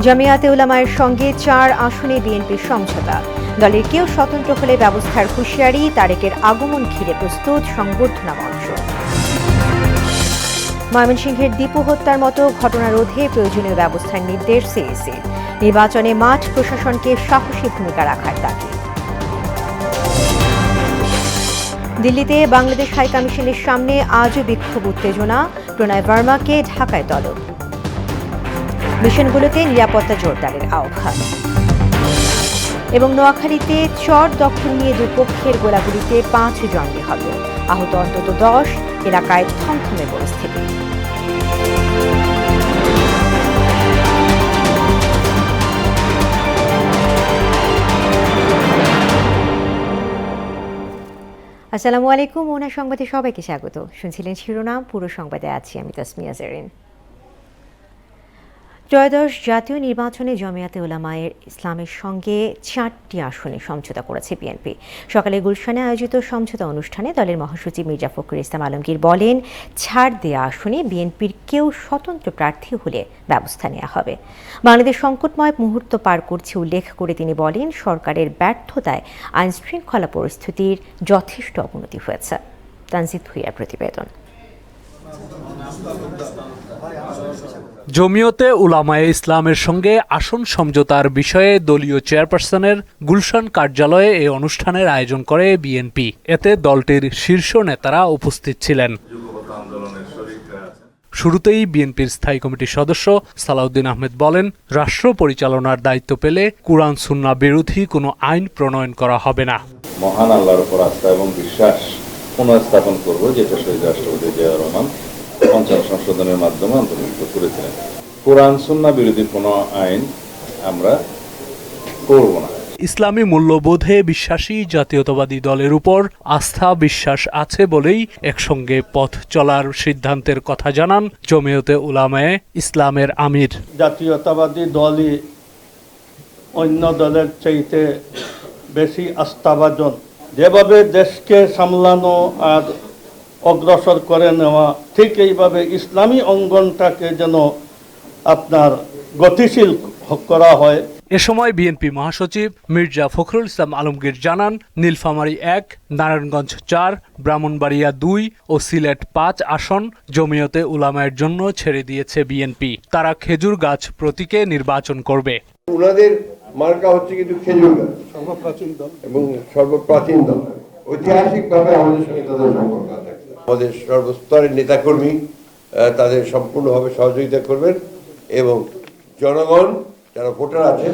জামিয়াতে উলামায়ের সঙ্গে 4 আসনে বিএনপির সমঝোতা। দলের কেউ স্বতন্ত্র হলে ব্যবস্থার হুঁশিয়ারি, তারেকের আগমন ঘিরে প্রস্তুত সংবর্ধনা মঞ্চ। ময়মনসিংহের দীপু হত্যার মতো ঘটনা রোধে প্রয়োজনীয় ব্যবস্থার নির্দেশ সিইসির। নির্বাচনে মাঠ প্রশাসনকে সাহসী ভূমিকা রাখার দাবি। দিল্লিতে বাংলাদেশ হাইকমিশনের সামনে আজও বিক্ষোভ উত্তেজনা, প্রণয় ভার্মাকে ঢাকায় তলব। মিশনগুলোতে নিরাপত্তা জোরদারের আহ্বান। এবং নোয়াখালীতে চর দখল নিয়ে দুপক্ষের গোলাগুলিতে 5 জন নিহত, আহত অন্তত 10, এলাকায় থমথমে পরিস্থিতি। আসসালামু আলাইকুম, ওনা সংবাদে সবাইকে স্বাগত। শুনছিলেন শিরোনাম, পুরো সংবাদে আছি আমি তাসমিয়া জেরিন। ত্রয়োদশ জাতীয় নির্বাচনে জামিয়াতে উলামায়ে ইসলামের সঙ্গে 4টি আসনে সমঝোতা করেছে বিএনপি। সকালে গুলশানে আয়োজিত সমঝোতা অনুষ্ঠানে দলের মহাসচিব মির্জা ফখরুল ইসলাম আলমগীর বলেন, ছাড় দেয়া আসনে বিএনপির কেউ স্বতন্ত্র প্রার্থী হলে ব্যবস্থা নেওয়া হবে। বাংলাদেশ সংকটময় মুহূর্ত পার করছে উল্লেখ করে তিনি বলেন, সরকারের ব্যর্থতায় আইন শৃঙ্খলা পরিস্থিতির যথেষ্ট অবনতি হয়েছে। তানজিদ ভুঁইয়ার প্রতিবেদন। জমিয়তে উলামায়ে ইসলামের সঙ্গে আসন সমঝোতার বিষয়ে দলীয় চেয়ারপারসনের গুলশান কার্যালয়ে এই অনুষ্ঠানের আয়োজন করে বিএনপি। এতে দলটির শীর্ষ নেতারা উপস্থিত ছিলেন। শুরুতেই বিএনপির স্থায়ী কমিটির সদস্য সালাউদ্দিন আহমেদ বলেন, রাষ্ট্র পরিচালনার দায়িত্ব পেলে কুরআন সুন্নাহ বিরোধী কোনো আইন প্রণয়ন করা হবে না। মহান আল্লাহর উপর আস্থা এবং বিশ্বাস পুনঃস্থাপন করব, যেটা শহীদ রাষ্ট্রপতি জিয়াউর রহমান ৫০ সংশোধনের মাধ্যমে অন্তর্ভুক্ত করেছিলেন। কোরআন সুন্নাহ বিরোধী কোনো আইন আমরা করব না। ইসলামী মূল্যবোধে বিশ্বাসী জাতীয়তাবাদী দলের উপর আস্থা বিশ্বাস আছে বলেই একসঙ্গে পথ চলার সিদ্ধান্তের কথা জানান জমিয়তে উলামায়ে ইসলামের আমির। জাতীয়তাবাদী দলই অন্য দলের চাইতে বেশি আস্থাভাজন, যেভাবে দেশকে সামলানো আর অগ্রসর করে নেওয়া, ঠিক এইভাবে ইসলামী অঙ্গনটাকে যেন আপনার গতিশীল করা হয়। এ সময় বিএনপি মহাসচিব মির্জা ফখরুল ইসলাম আলমগীর জানান, নীলফামারী 1, নারায়ণগঞ্জ 4, ব্রাহ্মণবাড়িয়া 2 ও সিলেট 5 আসন জমিয়তে উলামায়ের জন্য ছেড়ে দিয়েছে বিএনপি। তারা খেজুর গাছ প্রতীকে নির্বাচন করবে। ওনাদের মার্কা হচ্ছে কিন্তু খেজুর গাছ, সর্বপ্রাচীন দল এবং সর্বপ্রাচীন দল। ঐতিহাসিকভাবে আমাদের সঙ্গে তাদের সম্পর্ক আছে। আমাদের সর্বস্তরের নেতাকর্মী তাদের সম্পূর্ণভাবে সহযোগিতা করবেন এবং জনগণ যারা ভোটার আছেন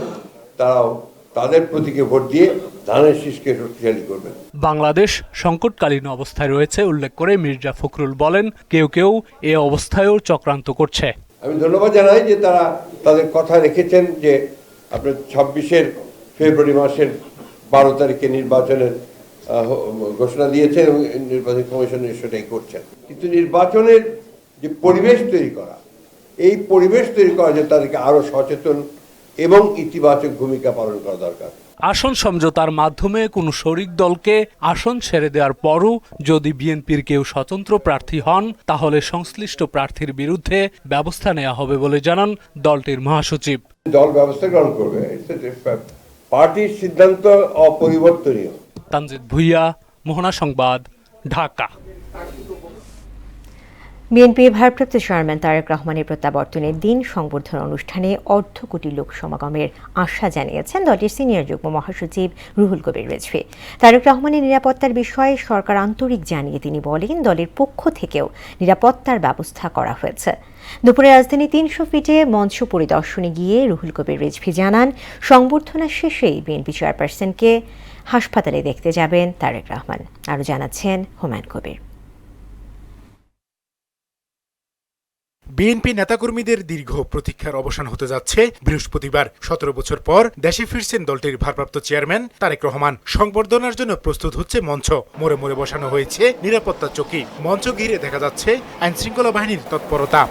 তারাও তাদের প্রতীকে ভোট দিয়ে ধানের শীষকে শক্তিশালী করবেন। বাংলাদেশ সংকটকালীন অবস্থায় রয়েছে উল্লেখ করে মির্জা ফখরুল বলেন, কেউ কেউ এ অবস্থায়ও চক্রান্ত করছে। আমি ধন্যবাদ জানাই যে তারা তাদের কথা রেখেছেন যে আপনার 26 ফেব্রুয়ারি মাসের 12 তারিখে নির্বাচনের ঘোষণা দিয়েছেন এবং নির্বাচন কমিশন সেটাই করছেন। কিন্তু নির্বাচনের যে পরিবেশ তৈরি করা, এই পরিবেশ তৈরি করা যে তাদেরকে আরো সচেতন এবং ইতিবাচক ভূমিকা পালন করা দরকার। আসন সমঝোতার মাধ্যমে কোনো শরিক দলকে আসন ছেড়ে দেওয়ার পরও যদি বিএনপির কেউ স্বতন্ত্র প্রার্থী হন, তাহলে সংশ্লিষ্ট প্রার্থীর বিরুদ্ধে ব্যবস্থা নেওয়া হবে বলে জানান দলটির মহাসচিব। দল ব্যবস্থা গ্রহণ করবে, পার্টির সিদ্ধান্ত অপরিবর্তনীয়। তানজিদ ভুঁইয়া, মোহনা সংবাদ, ঢাকা। বিএনপির ভারপ্রাপ্ত চেয়ারম্যান তারেক রহমানের প্রত্যাবর্তনের দিন সংবর্ধনা অনুষ্ঠানে 1.5 কোটি লোক সমাগমের আশা জানিয়েছেন দলটির সিনিয়র যুগ্ম মহাসচিব রুহুল কবির রিজভী। তারেক রহমানের নিরাপত্তার বিষয়ে সরকার আন্তরিক জানিয়ে তিনি বলেন, দলের পক্ষ থেকেও নিরাপত্তার ব্যবস্থা করা হয়েছে। দুপুরে রাজধানী 300 ফিটে মঞ্চ পরিদর্শনে গিয়ে রুহুল কবির রিজভী জানান, সংবর্ধনা শেষেই বিএনপি চেয়ারপারসনকে হাসপাতালে দেখতে যাবেন তারেক রহমান। আরও জানাচ্ছেন হুমায়ুন কবির। বিএনপি নেতাকর্মীদের দীর্ঘ প্রতীক্ষার অবসান হতে যাচ্ছে বৃহস্পতিবার। 17 বছর পর দেশে ফিরছেন দলটির ভারপ্রাপ্ত চেয়ারম্যান তারেক রহমান। সংবর্ধনার জন্য প্রস্তুত হচ্ছে মঞ্চ। মোড়ে মোড়ে বসানো হয়েছে নিরাপত্তা চৌকি। মঞ্চ ঘিরে দেখা যাচ্ছে আইনশৃঙ্খলা বাহিনীর তৎপরতা।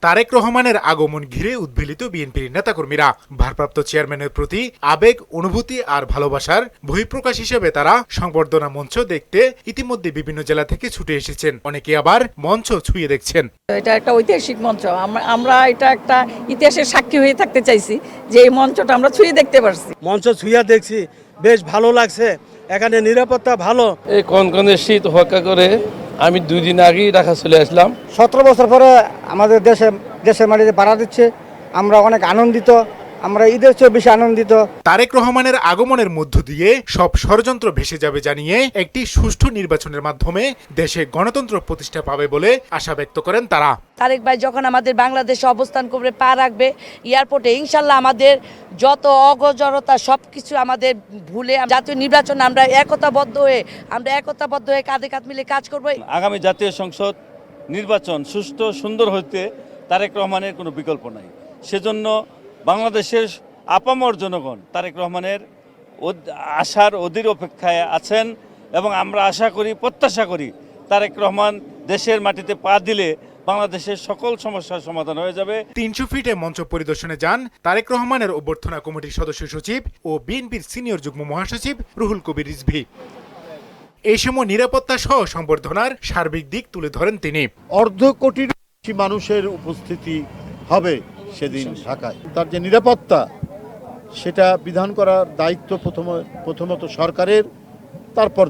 তারেক রহমানের আগমন ঘিরে উদ্বেলিত বিএনপির নেতাকর্মীরা। ভারপ্রাপ্ত চেয়ারম্যানের প্রতি আবেগ, অনুভূতি আর ভালোবাসার বহিঃপ্রকাশ হিসেবে তারা সংবর্ধনা মঞ্চ দেখতে ইতিমধ্যে বিভিন্ন জেলা থেকে ছুটে এসেছেন। অনেকে আবার মঞ্চ ছুঁয়ে দেখছেন। এটা একটা ঐতিহাসিক মঞ্চ, আমরা এটা একটা ইতিহাসের সাক্ষী হয়ে থাকতে চাইছি যে এই মঞ্চটা আমরা ছুঁয়ে দেখতে পারছি। মঞ্চ ছুঁয়ে দেখছি, বেশ ভালো লাগছে। এখানে নিরাপত্তা ভালো। এই কনকনে শীত উপেক্ষা করে আমি 2 দিন আগেই ঢাকা চলে আসলাম। 17 বছর পরে আমাদের দেশের মাটিতে পাড়া দিচ্ছে, আমরা অনেক আনন্দিত। আমরা ঈদের চেয়ে বেশি আনন্দিত। তারেক রহমানের আগমনের মধ্য দিয়ে সব ষড়যন্ত্র ভেসে যাবে জানিয়ে একটি সুষ্ঠু নির্বাচনের মাধ্যমে দেশে গণতন্ত্র প্রতিষ্ঠা পাবে বলে আশা ব্যক্ত করেন তারা। তারেক ভাই যখন আমাদের বাংলাদেশে অবস্থান করবে, পা রাখবে এয়ারপোর্টে, ইনশাল্লাহ আমাদের যত অগজরতা সবকিছু আমাদের ভুলে জাতীয় নির্বাচন আমরা একতাবদ্ধ হয়ে কাঁধে কাঁধ মিলে কাজ করব। আগামী জাতীয় সংসদ নির্বাচন সুষ্ঠু সুন্দর হইতে তারেক রহমানের কোনো বিকল্প নাই। সেজন্য বাংলাদেশের আপামর জনগণ তারেক রহমানের আশার অধীর অপেক্ষায় আছেন এবং আমরা আশা করি, প্রত্যাশা করি তারেক রহমান দেশের মাটিতে পা দিলে বাংলাদেশের সকল সমস্যার সমাধান হয়ে যাবে। 300 ফিটে মঞ্চ পরিদর্শনে যান তারেক রহমানের অভ্যর্থনা কমিটির সদস্য সচিব ও বিএনপির সিনিয়র যুগ্ম মহাসচিব রুহুল কবির রিজভী। এই সময় নিরাপত্তা সহ সংবর্ধনার সার্বিক দিক তুলে ধরেন তিনি। 1/2 কোটির বেশি মানুষের উপস্থিতি হবে সেদিন ঢাকায়। তার যে নিরাপত্তা, সেটা বিধান করার দায়িত্ব প্রথমত সরকারের, তারপর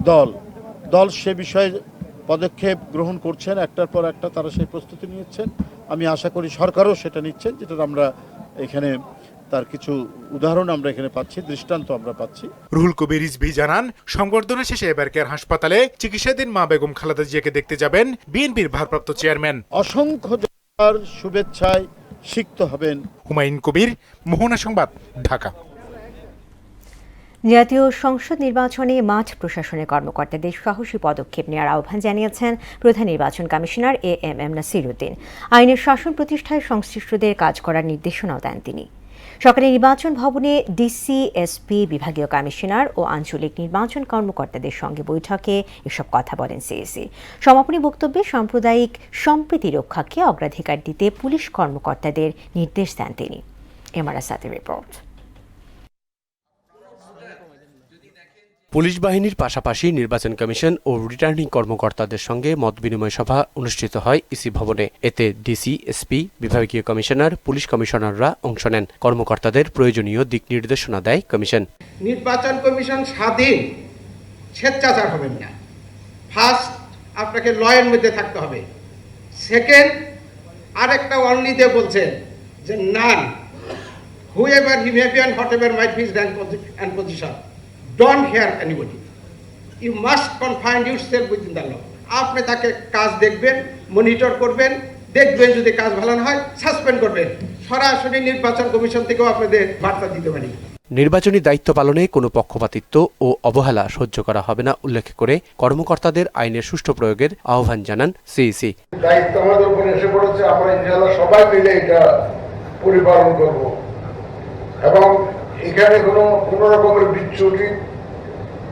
দল সে বিষয়ে পদক্ষেপ গ্রহণ করছেন, একটার পর একটা তারা সেই প্রস্তুতি নিচ্ছেন। আমি আশা করি সরকারও সেটা নিচ্ছেন, যেটা আমরা এখানে তার কিছু উদাহরণ আমরা এখানে পাচ্ছি, দৃষ্টান্ত আমরা পাচ্ছি। রুহুল কবির রিজভী জানান, সংবর্ধনা শেষে এবার কেয়ার হাসপাতালে চিকিৎসাধীন মা বেগম খালেদা জিয়াকে দেখতে যাবেন বিএনপির ভারপ্রাপ্ত চেয়ারম্যান। অসংখ্য শুভেচ্ছায় সিক্ত হবেন। হুমায়ুন কবির, মোহনা সংবাদ, ঢাকা। জাতীয় সংসদ নির্বাচনে মাঠ প্রশাসনের কর্মকর্তাদের সাহসী পদক্ষেপ নেওয়ার আহ্বান জানিয়েছেন প্রধান নির্বাচন কমিশনার এএমএম নাসির উদ্দিন। আইনের শাসন প্রতিষ্ঠায় সংশ্লিষ্টদের কাজ করার নির্দেশনাও দেন তিনি। সকালে নির্বাচন ভবনে ডিসি, এসপি, বিভাগীয় কমিশনার ও আঞ্চলিক নির্বাচন কর্মকর্তাদের সঙ্গে বৈঠকে এসব কথা বলেন সিইসি। সমাপনী বক্তব্যে সাম্প্রদায়িক সম্প্রীতি রক্ষাকে অগ্রাধিকার দিতে পুলিশ কর্মকর্তাদের নির্দেশ দেন তিনি। Mrs report. পুলিশ বাহিনীর পাশাপাশি নির্বাচন কমিশন ও রিটার্নিং কর্মকর্তাদের সঙ্গে মতবিনিময় সভা অনুষ্ঠিত হয় ইসি ভবনে। এতে ডিসি, এসপি, বিভাগীয় কমিশনার, পুলিশ কমিশনাররা অংশ নেন। কর্মকর্তাদের প্রয়োজনীয় দিক নির্দেশনা দেয় কমিশন। নির্বাচন কমিশন স্বাধীন, স্বেচ্ছাচার হবেন না। ফার্স্ট, আপনাকে লয়ের মধ্যে থাকতে হবে। সেকেন্ড, আরেকটা অনলি দিয়ে বলছেন যে none, however he may be and whatever might be his rank and position, don't hear anybody. You must confine yourself within the law. আপনি তাকে কাজ দেখবেন, মনিটর করবেন, দেখবেন যদি কাজ ভালো না হয় সাসপেন্ড করবেন। সরাসরি নির্বাচন কমিশন থেকেও আপনাদের বার্তা দিতে পারি। নির্বাচনী দায়িত্ব পালনে কোনো পক্ষপাতিত্ব ও অবহেলা সহ্য করা হবে না উল্লেখ করে কর্মকর্তাদের আইনের সুষ্ঠু প্রয়োগের আহ্বান জানান সিইসি। দায়িত্ব আমাদের উপর এসে পড়েছে, আমরা ইনশাআল্লাহ সবাই মিলে এটা পরিপালন করব এবং এখানে কোনো রকমের বিচ্যুতি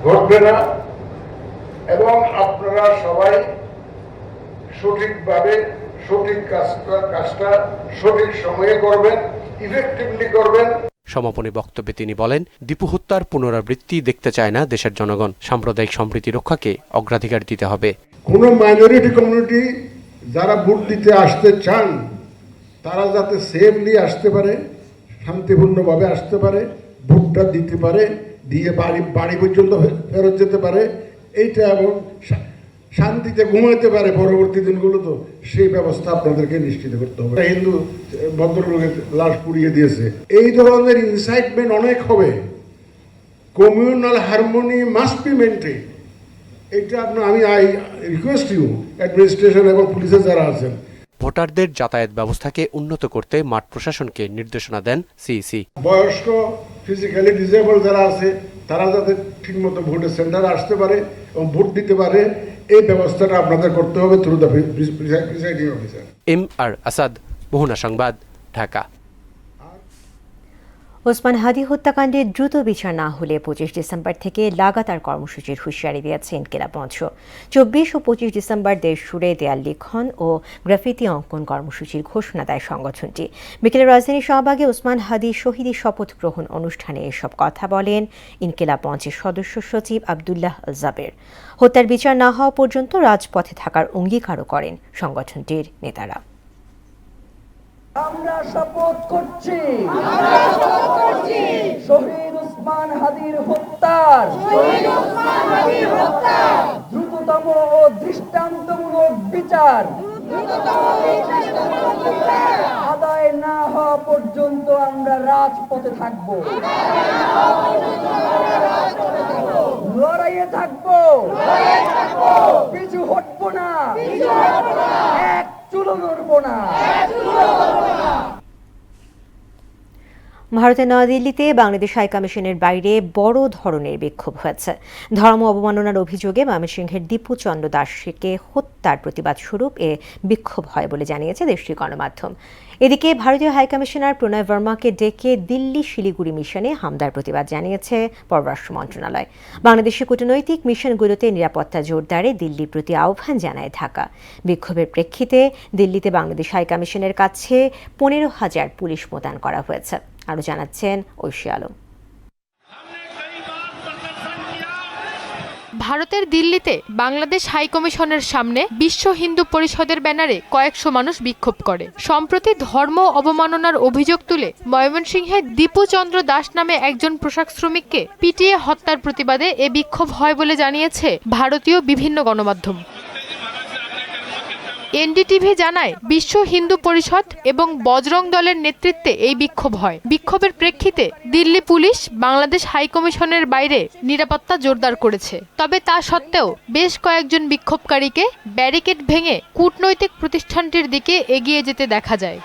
ঘটবে না এবং আপনারা সবাই সঠিকভাবে সঠিক কাজটা সঠিক সময়ে করবেন, ইফেক্টিভলি করবেন। সমাপনী বক্তব্যে তিনি বলেন, দীপু হত্যার পুনরাবৃত্তি দেখতে চায় না দেশের জনগণ। সাম্প্রদায়িক সম্প্রীতি রক্ষাকে অগ্রাধিকার দিতে হবে। কোন মাইনরিটি কমিউনিটি যারা ভোট দিতে আসতে চান তারা যাতে সেফলি আসতে পারে, শান্তিপূর্ণভাবে আসতে পারে, ভোটটা দিতে পারে, দিয়ে বাড়ি পর্যন্ত ফেরত যেতে পারে, এইটা এবং শান্তিতে ঘুমাইতে পারে পরবর্তী দিনগুলো, তো সেই ব্যবস্থা আপনাদেরকে নিশ্চিত করতে হবে। হিন্দু ভদ্রলোকের লাশ পুড়িয়ে দিয়েছে, এই ধরনের ইনসাইটমেন্ট অনেক হবে। Communal harmony must be maintain. এটা আমি আই রিকোয়েস্ট ইউ অ্যাডমিনিস্ট্রেশন এবং পুলিশের যারা আছেন, ভোটারদের যাতায়াত ব্যবস্থাকে উন্নত করতে মাঠ প্রশাসনকে নির্দেশনা দেন সিইসি। বয়স্ক, ফিজিক্যালি ডিসেবল যারা আছে তারা যাতে ঠিকমতো ভোটের সেন্টারে আসতে পারে এবং ভোট দিতে পারে, এই ব্যবস্থাটা আপনাদের করতে হবে through the presiding officer. MR Asad, Mohona সংবাদ, ঢাকা। ওসমান হাদি হত্যাকাণ্ডে দ্রুত বিচার না হলে 25 ডিসেম্বর থেকে লাগাতার কর্মসূচির হুঁশিয়ারি দিয়েছে ইনকিলাব মঞ্চ। 24 ও 25 ডিসেম্বর দেশ জুড়ে দেয়াল লিখন ও গ্রাফিতি অঙ্কন কর্মসূচির ঘোষণা দেয় সংগঠনটি। বিকেলে রাজধানী শাহবাগে ওসমান হাদি শহীদি শপথ গ্রহণ অনুষ্ঠানে এসব কথা বলেন ইনকিলাব মঞ্চের সদস্য সচিব আবদুল্লাহ আল জাবের। হত্যার বিচার না হওয়া পর্যন্ত রাজপথে থাকার অঙ্গীকারও করেন সংগঠনটির নেতারা। আমরা শপথ করছি শহীদ ওসমান হাদির হত্যার দ্রুততম ও দৃষ্টান্তমূলক বিচার আদায় না হওয়া পর্যন্ত আমরা রাজপথে থাকব, লড়াইয়ে থাকবো, পিছু হটবো না, এক চুলো নড়বো না। ভারতের নয়াদিল্লিতে বাংলাদেশ হাইকমিশনের বাইরে বড় ধরনের বিক্ষোভ হয়েছে। ধর্ম অবমাননার অভিযোগে ময়মনসিংহের দীপু চন্দ্র দাসকে হত্যার প্রতিবাদ স্বরূপ এ বিক্ষোভ হয় বলে জানিয়েছে দেশটির গণমাধ্যম। এদিকে ভারতীয় হাইকমিশনার প্রণয় বর্মাকে ডেকে দিল্লি শিলিগুড়ি মিশনে হামলার প্রতিবাদ জানিয়েছে পররাষ্ট্র মন্ত্রণালয়। বাংলাদেশের কূটনৈতিক মিশনগুলোতে নিরাপত্তা জোরদারে দিল্লির প্রতি আহ্বান জানায় ঢাকা। বিক্ষোভের প্রেক্ষিতে দিল্লিতে বাংলাদেশ হাইকমিশনের কাছে 15,000 পুলিশ মোতায়েন করা হয়েছে। আরও জানাচ্ছেন ঐশী আলম। ভারতের দিল্লিতে বাংলাদেশ হাইকমিশনের সামনে বিশ্ব হিন্দু পরিষদের ব্যানারে কয়েকশো মানুষ বিক্ষোভ করে। সম্প্রতি ধর্ম অবমাননার অভিযোগ তুলে ময়মনসিংহে দীপু চন্দ্র দাস নামে একজন পোশাক শ্রমিককে পিটিয়ে হত্যার প্রতিবাদে এ বিক্ষোভ হয় বলে জানিয়েছে ভারতীয় বিভিন্ন গণমাধ্যম। এনডিটিভি জানায়, বিশ্ব হিন্দু পরিষদ এবং বজরং দলের নেতৃত্বে এই বিক্ষোভ হয়। বিক্ষোভের প্রেক্ষিতে দিল্লি পুলিশ বাংলাদেশ হাইকমিশনের বাইরে নিরাপত্তা জোরদার করেছে। তবে তা সত্ত্বেও বেশ কয়েকজন বিক্ষোভকারীকে ব্যারিকেড ভেঙে কূটনৈতিক প্রতিষ্ঠানটির দিকে এগিয়ে যেতে দেখা যায়।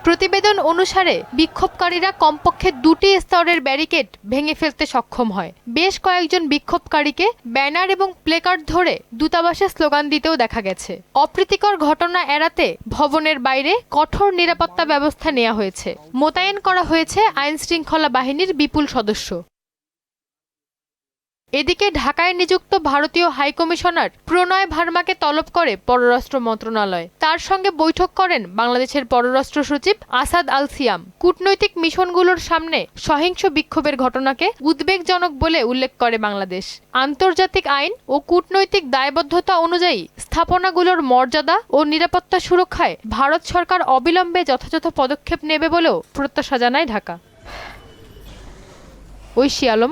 প্রতিবেদন অনুসারে বিক্ষোভকারীরা কমপক্ষে 2টি স্তরের ব্যারিকেড ভেঙে ফেলতে সক্ষম হয়। বেশ কয়েকজন বিক্ষোভকারীকে ব্যানার এবং প্লেকার্ড ধরে দূতাবাসে স্লোগান দিতেও দেখা গেছে। অপ্রীতিকর ঘটনা এড়াতে ভবনের বাইরে কঠোর নিরাপত্তা ব্যবস্থা নেওয়া হয়েছে। মোতায়েন করা হয়েছে আইন শৃঙ্খলা বাহিনীর বিপুল সদস্য। এদিকে ঢাকায় নিযুক্ত ভারতীয় হাইকমিশনার প্রণয় ভার্মাকে তলব করে পররাষ্ট্র মন্ত্রণালয়। তার সঙ্গে বৈঠক করেন বাংলাদেশের পররাষ্ট্র সচিব আসাদ আল সিয়াম। কূটনৈতিক মিশনগুলোর সামনে সহিংস বিক্ষোভের ঘটনাকে উদ্বেগজনক বলে উল্লেখ করে বাংলাদেশ। আন্তর্জাতিক আইন ও কূটনৈতিক দায়বদ্ধতা অনুযায়ী স্থাপনাগুলোর মর্যাদা ও নিরাপত্তা সুরক্ষায় ভারত সরকার অবিলম্বে যথাযথ পদক্ষেপ নেবে বলেও প্রত্যাশা জানায় ঢাকা। ঐশী আলম,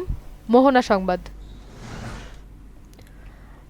মোহনা সংবাদ।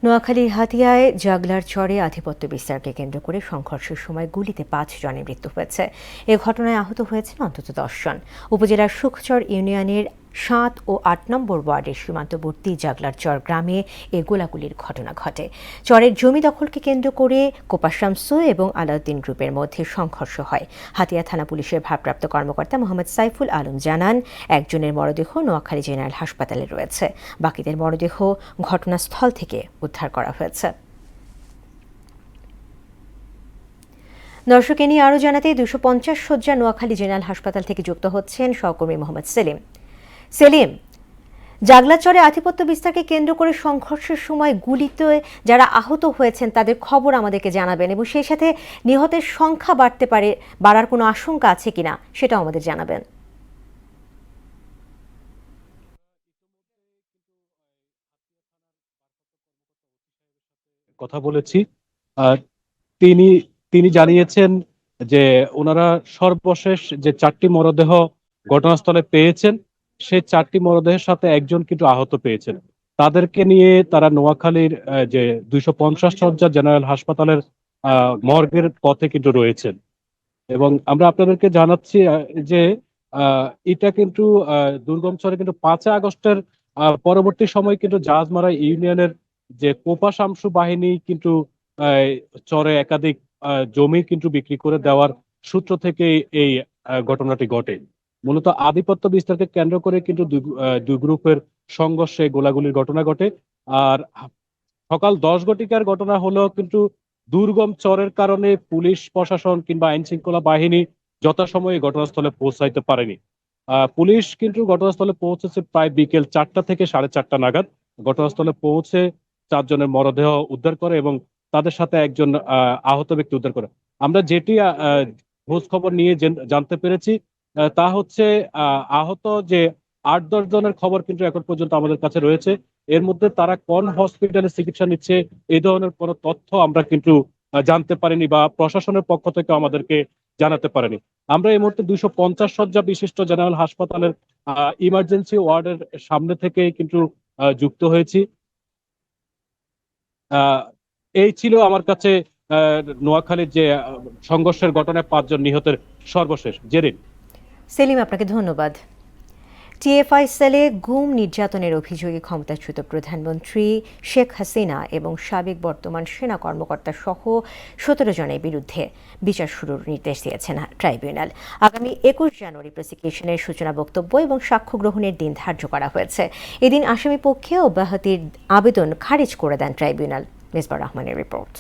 নোয়াখালীর হাতিয়ায় জাগলার চরে আধিপত্য বিস্তারকে কেন্দ্র করে সংঘর্ষের সময় গুলিতে 5 জনের মৃত্যু হয়েছে। এ ঘটনায় আহত হয়েছেন অন্তত 10 জন। উপজেলার সুখচর ইউনিয়নের 7 ও 8 নম্বর ওয়ার্ডের সীমান্তবর্তী জাগলার চর গ্রামে এ গোলাগুলির ঘটনা ঘটে। চরের জমি দখলকে কেন্দ্র করে কোপা শামসু এবং আলাউদ্দিন গ্রুপের মধ্যে সংঘর্ষ হয়। হাতিয়া থানা পুলিশের ভারপ্রাপ্ত কর্মকর্তা মোহাম্মদ সাইফুল আলম জানান, একজনের মরদেহ নোয়াখালী জেনারেল হাসপাতালে রয়েছে। বাকিদের মরদেহ ঘটনাস্থল থেকে উদ্ধার করা হয়েছে। দর্শক, এ নিয়ে আরও জানাতে 250 শয্যা নোয়াখালী জেনারেল হাসপাতাল থেকে যুক্ত হচ্ছেন সহকর্মী মোহাম্মদ সেলিম। সেলিম, জাগলাচরে আধিপত্য বিস্তারকে কেন্দ্র করে সংঘর্ষের সময় গুলিতে যারা আহত হয়েছেন তাদের খবর আমাদেরকে জানাবেন এবং সেই সাথে নিহতের সংখ্যা বাড়ার কোনো আশঙ্কা আছে কিনা সেটাও আমাদের জানাবেন। কথা বলেছি, তিনি জানিয়েছেন যে ওনারা সর্বশেষ যে 4টি মরদেহ ঘটনাস্থলে পেয়েছেন, সেই 4টি মরদেহের সাথে একজন কিন্তু আহত পেয়েছেন। তাদেরকে নিয়ে তারা নোয়াখালীর যে 250 শয্যা জেনারেল হাসপাতালের মর্গের পথে কিন্তু রয়েছেন। এবং আমরা আপনাদেরকে জানাচ্ছি যে এটা কিন্তু দুর্গম চরে কিন্তু 5 আগস্টের পরবর্তী সময় কিন্তু জাহাজমারা ইউনিয়নের যে কোপা শামসু বাহিনী কিন্তু চরে একাধিক জমি কিন্তু বিক্রি করে দেওয়ার সূত্র থেকে এই ঘটনাটি ঘটে। মূলত আধিপত্য বিস্তারকে কেন্দ্র করে কিন্তু দুই গ্রুপের সংঘর্ষে গোলাগুলির ঘটনা ঘটে। আর সকাল 10 ঘটিকার ঘটনা হলো কিন্তু দুর্গম চরের কারণে পুলিশ প্রশাসন কিংবা আইন শৃঙ্খলা বাহিনী যথাসময়ে ঘটনাস্থলে পৌঁছাইতে পারেনি। পুলিশ কিন্তু ঘটনাস্থলে পৌঁছেছে প্রায় বিকেল 4টা থেকে 4:30 নাগাদ। ঘটনাস্থলে পৌঁছে 4 জনের মরদেহ উদ্ধার করে এবং তাদের সাথে একজন আহত ব্যক্তি উদ্ধার করে। আমরা যেটি খোঁজ খবর নিয়ে জানতে পেরেছি তা হচ্ছে আহত যে 8-10 জনের খবর কিন্তু এখন পর্যন্ত আমাদের কাছে রয়েছে। এর মধ্যে তারা কোন হসপিটালে চিকিৎসা নিচ্ছে এই ধরনের কোনো তথ্য আমরা কিন্তু জানতে পারিনি বা প্রশাসনের পক্ষ থেকে আমাদেরকে জানাতে পারেনি। আমরা এই মুহূর্তে 250 শয্যা বিশিষ্ট জেনারেল হাসপাতালের ইমার্জেন্সি ওয়ার্ডের সামনে থেকে কিন্তু যুক্ত হয়েছি। এই ছিল আমার কাছে নোয়াখালীর যে সংঘর্ষের ঘটনায় 5 জন নিহতের সর্বশেষ। জেরিন। সেলিম, আপনাকে ধন্যবাদ। টিএফআই সেলে গুম নির্যাতনের অভিযোগে ক্ষমতাচ্যুত প্রধানমন্ত্রী শেখ হাসিনা এবং সাবেক বর্তমান সেনা কর্মকর্তা সহ 17 জনের বিরুদ্ধে বিচার শুরুর নির্দেশ দিয়েছেন ট্রাইব্যুনাল। আগামী 21 জানুয়ারি প্রসিকিউশনের সূচনা বক্তব্য এবং সাক্ষ্য গ্রহণের দিন ধার্য করা হয়েছে। এদিন আসামি পক্ষে অব্যাহতির আবেদন খারিজ করে দেন ট্রাইব্যুনাল। মিসবাহ রহমানের রিপোর্ট।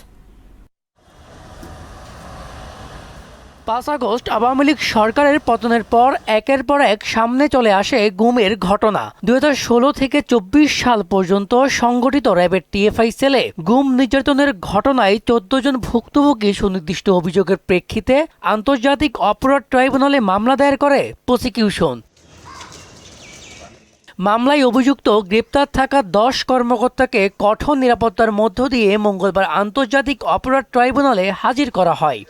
5 আগস্ট আওয়ামী লীগ সরকারের পতনের পর একের পর এক সামনে চলে আসে গুমের ঘটনা। 2016 থেকে 24 সাল পর্যন্ত সংগঠিত র্যাবের টিএফআই সেলে গুম নির্যাতনের ঘটনায় 14 জন ভুক্তভোগী সুনির্দিষ্ট অভিযোগের প্রেক্ষিতে আন্তর্জাতিক অপরাধ ট্রাইব্যুনালে মামলা দায়ের করে প্রসিকিউশন। মামলায় অভিযুক্ত গ্রেপ্তার থাকা 10 কর্মকর্তাকে কঠোর নিরাপত্তার মধ্য দিয়ে মঙ্গলবার আন্তর্জাতিক অপরাধ ট্রাইব্যুনালে হাজির করা হয়।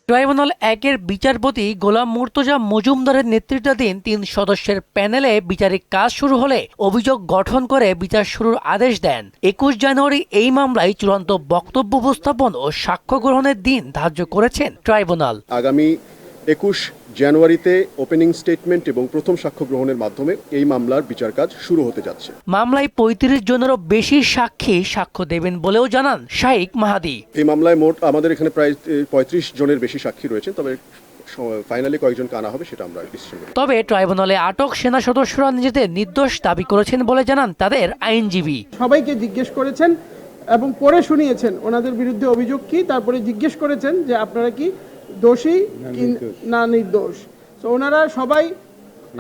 ট্রাইব্যুনাল 1-এর বিচারপতি গোলাম মুর্তজা মজুমদারের নেতৃত্বাধীন 3 সদস্যের প্যানেলে বিচারিক কাজ শুরু হলে অভিযোগ গঠন করে বিচার শুরুর আদেশ দেন। 21 জানুয়ারি এই মামলায় চূড়ান্ত বক্তব্য উপস্থাপন ও সাক্ষ্য গ্রহণের দিন ধার্য করেছেন ট্রাইব্যুনাল। আগামী 21 জানুয়ারিতে ওপেনিং স্টেটমেন্ট এবং প্রথম সাক্ষ্য গ্রহণের মাধ্যমে এই মামলার বিচার কাজ শুরু হতে যাচ্ছে। মামলায় 35 জনেরও বেশি সাক্ষী সাক্ষ্য দেবেন বলেও জানান শাইখ মাহাদি। এই মামলায় মোট আমাদের এখানে প্রায় 35 জনের বেশি সাক্ষী রয়েছেন, তবে ফাইনালি কয়েকজনকে আনা হবে সেটা আমরা ডিসিশন নেব। তবে ট্রাইব্যুনালে আটক সেনা সদস্যরা নিজেদের নির্দোষ দাবি করেছেন বলে জানান তাদের আইনজীবী। সবাইকে জিজ্ঞেস করেছেন এবং পড়ে শুনিয়েছেন ওনাদের বিরুদ্ধে অভিযোগ কি, তারপরে জিজ্ঞেস করেছেন যে আপনারা কি দোষী না নির্দোষ। তো ওনারা সবাই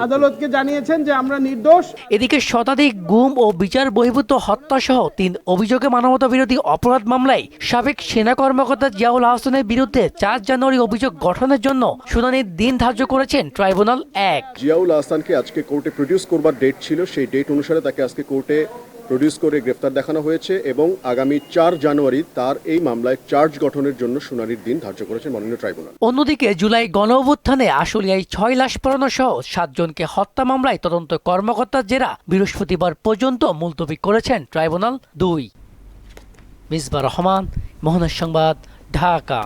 আদালতকে জানিয়েছেন যে আমরা নির্দোষ। এদিকে শতাধিক গুম ও বিচার বহির্ভূত হত্যা সহ 3 অভিযোগে মানবতা বিরোধী অপরাধ মামলায় সাবেক সেনা কর্মকর্তা জিয়াউল আহসানের বিরুদ্ধে 4 জানুয়ারি অভিযোগ গঠনের জন্য শুনানির দিন ধার্য করেছেন ট্রাইব্যুনাল 1। জিয়াউল আহসানকে আজকে কোর্টে প্রডিউস করবার ডেট ছিল, সেই ডেট অনুসারে তাকে আজকে কোর্টে প্রডিউস করে গ্রেফতার দেখানো হয়েছে এবং আগামী 4 জানুয়ারি তার এই মামলায় চার্জ গঠনের জন্য শুনানির দিন ধার্য করেছেন মাননীয় ট্রাইব্যুনাল। অন্যদিকে জুলাই গণঅভ্যুত্থানে আশুলিয়ায় 6 লাশ পোড়ানো সহ 7 জনকে হত্যা মামলায় তদন্ত কর্মকর্তার জেরা বৃহস্পতিবার পর্যন্ত মুলতবি করেছেন ট্রাইব্যুনাল 2। মিসবাহ রহমান, মোহনা সংবাদ, ঢাকা।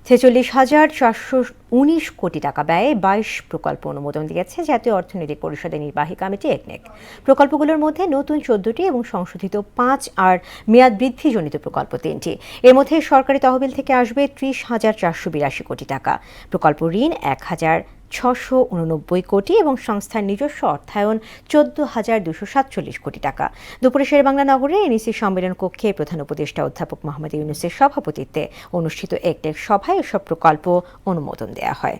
46,419 কোটি টাকা ব্যয়ে 22 প্রকল্প অনুমোদন দিয়েছে জাতীয় অর্থনৈতিক পরিষদের নির্বাহী কমিটি একনেক। প্রকল্পগুলোর মধ্যে নতুন 14টি এবং সংশোধিত 5 আর মেয়াদ বৃদ্ধিজনিত প্রকল্প 3টি। এর মধ্যে সরকারি তহবিল থেকে আসবে 30,482 কোটি টাকা, প্রকল্প ঋণ 1,689 কোটি এবং সংস্থার নিজস্ব অর্থায়ন 14,247 কোটি টাকা। দুপুরে শেরেবাংলা নগরে এনইসি সম্মেলন কক্ষে প্রধান উপদেষ্টা অধ্যাপক মোহাম্মদ ইউনূসের সভাপতিত্বে অনুষ্ঠিত একনেক সভায় এসব প্রকল্প অনুমোদন দেওয়া হয়।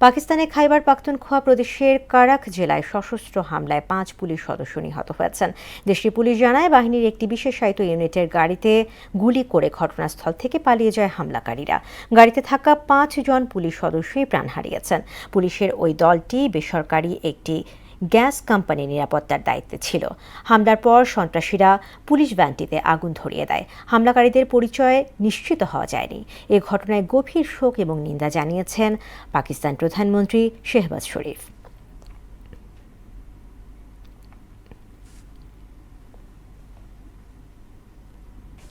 পাকিস্তানের খাইবার পাখতুনখোয়া প্রদেশের কারাক জেলায় সশস্ত্র হামলায় 5 পুলিশ সদস্য নিহত হয়েছেন। দেশটির পুলিশ জানায় বাহিনীর একটি বিশেষায়িত ইউনিটের গাড়িতে গুলি করে ঘটনাস্থল থেকে পালিয়ে যায় হামলাকারীরা। গাড়িতে থাকা 5 জন পুলিশ সদস্যই প্রাণ হারিয়েছেন। পুলিশের ওই দলটি বেসরকারি একটি গ্যাস কোম্পানির নিরাপত্তার দায়িত্বে ছিল। হামলার পর সন্ত্রাসীরা পুলিশ ভ্যানটিতে আগুন ধরিয়ে দেয়। হামলাকারীদের পরিচয় নিশ্চিত হওয়া যায়নি। এ ঘটনায় গভীর শোক এবং নিন্দা জানিয়েছেন পাকিস্তান প্রধানমন্ত্রী শেহবাজ শরীফ।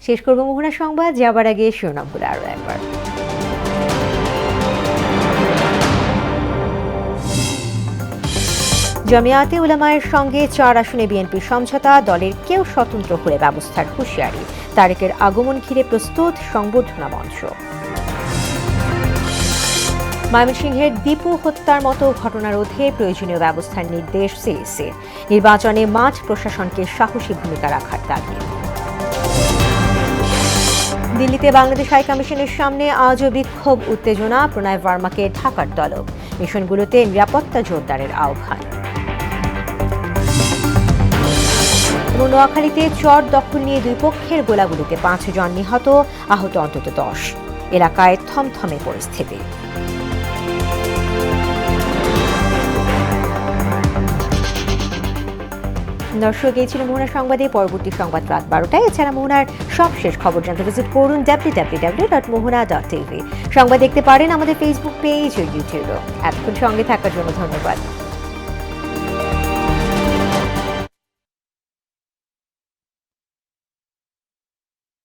শেষ করব মোহনা সংবাদ, যাবার আগে শিরোনামগুলো আরও একবার। জামিয়াতে উলামায়ের সঙ্গে 4 আসনে বিএনপির সমঝোতা, দলের কেউ স্বতন্ত্র হলে ব্যবস্থার হুঁশিয়ারি। তারেকের আগমন ঘিরে প্রস্তুত সংবর্ধনা মঞ্চ। ময়মনসিংহের দীপু হত্যার মতো ঘটনা রোধে প্রয়োজনীয় ব্যবস্থার নির্দেশ সিইসি। নির্বাচনে মাঠ প্রশাসনকে সাহসী ভূমিকা রাখার দাবি। দিল্লিতে বাংলাদেশ হাই কমিশনের সামনে আজও বিক্ষোভ উত্তেজনা, প্রণয় ভার্মাকে ঢাকার তলব। মিশনগুলোতে নিরাপত্তা জোরদারের আহ্বান। নোয়াখালীতে চর দখল নিয়ে দুই পক্ষের গোলাগুলিতে 5 জন নিহত, আহত অন্তত 10। এলাকায় থমথমে পরিস্থিতি। দর্শক, এই ছিল মোহনা সংবাদে। পরবর্তী সংবাদ রাত 12টায়। এছাড়া মোহনার সবশেষ খবর জানতে ভিজিট করুন www.mohana.tv। সংবাদ দেখতে পারেন আমাদের ফেসবুক পেজ ও ইউটিউবে। এতক্ষণ সঙ্গে থাকার জন্য ধন্যবাদ।